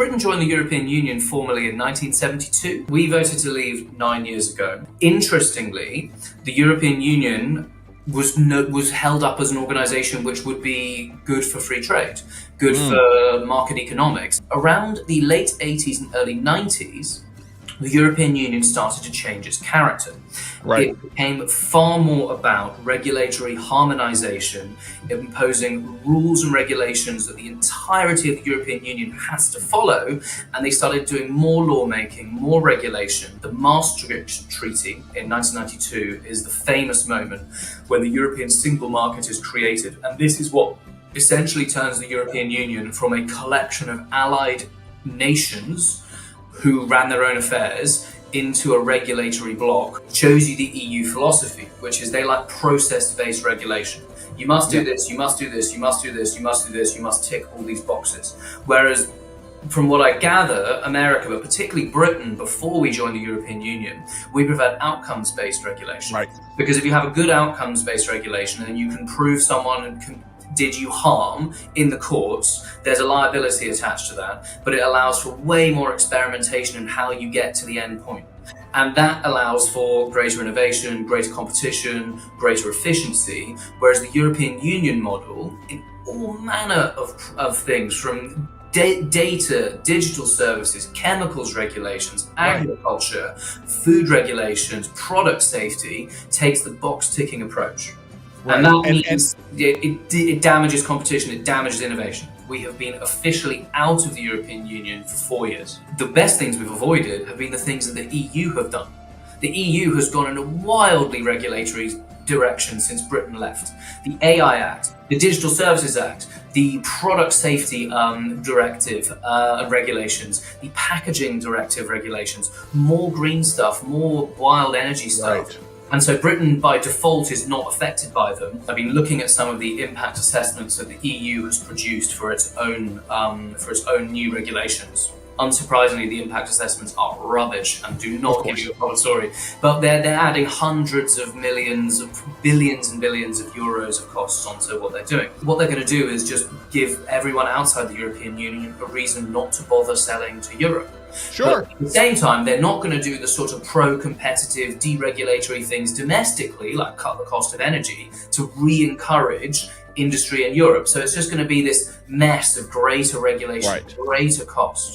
Britain joined the European Union formally in 1972. We voted to leave 9 years ago. Interestingly, the European Union was held up as an organization which would be good for free trade, good for market economics. Around the late 80s and early 90s, the European Union started to change its character. Right. It became far more about regulatory harmonization, imposing rules and regulations that the entirety of the European Union has to follow, and they started doing more lawmaking, more regulation. The Maastricht Treaty in 1992 is the famous moment when the European single market is created, and this is what essentially turns the European Union from a collection of allied nations who ran their own affairs into a regulatory bloc. Shows you the EU philosophy, which is they like process-based regulation. You must do this, you must do this, you must do this, you must do this, you must tick all these boxes. Whereas, from what I gather, America, but particularly Britain, before we joined the European Union, we preferred outcomes-based regulation. Right. Because if you have a good outcomes-based regulation and you can prove someone did you harm in the courts, there's a liability attached to that, but it allows for way more experimentation in how you get to the end point. And that allows for greater innovation, greater competition, greater efficiency, whereas the European Union model, in all manner of things, from data, digital services, chemicals regulations, agriculture, food regulations, product safety, takes the box-ticking approach. Right. And that means it damages competition, it damages innovation. We have been officially out of the European Union for 4 years. The best things we've avoided have been the things that the EU have done. The EU has gone in a wildly regulatory direction since Britain left. The AI Act, the Digital Services Act, the Product Safety Directive and regulations, the Packaging Directive regulations, more green stuff, more wild energy stuff. Right. And so Britain, by default, is not affected by them. I've been looking at some of the impact assessments that the EU has produced for its own new regulations. Unsurprisingly, the impact assessments are rubbish and do not give you a proper story. But they're adding hundreds of millions, of billions and billions of euros of costs onto what they're doing. What they're going to do is just give everyone outside the European Union a reason not to bother selling to Europe. Sure. But at the same time, they're not going to do the sort of pro-competitive, deregulatory things domestically, like cut the cost of energy, to re-encourage industry in Europe. So it's just going to be this mess of greater regulation, greater cost.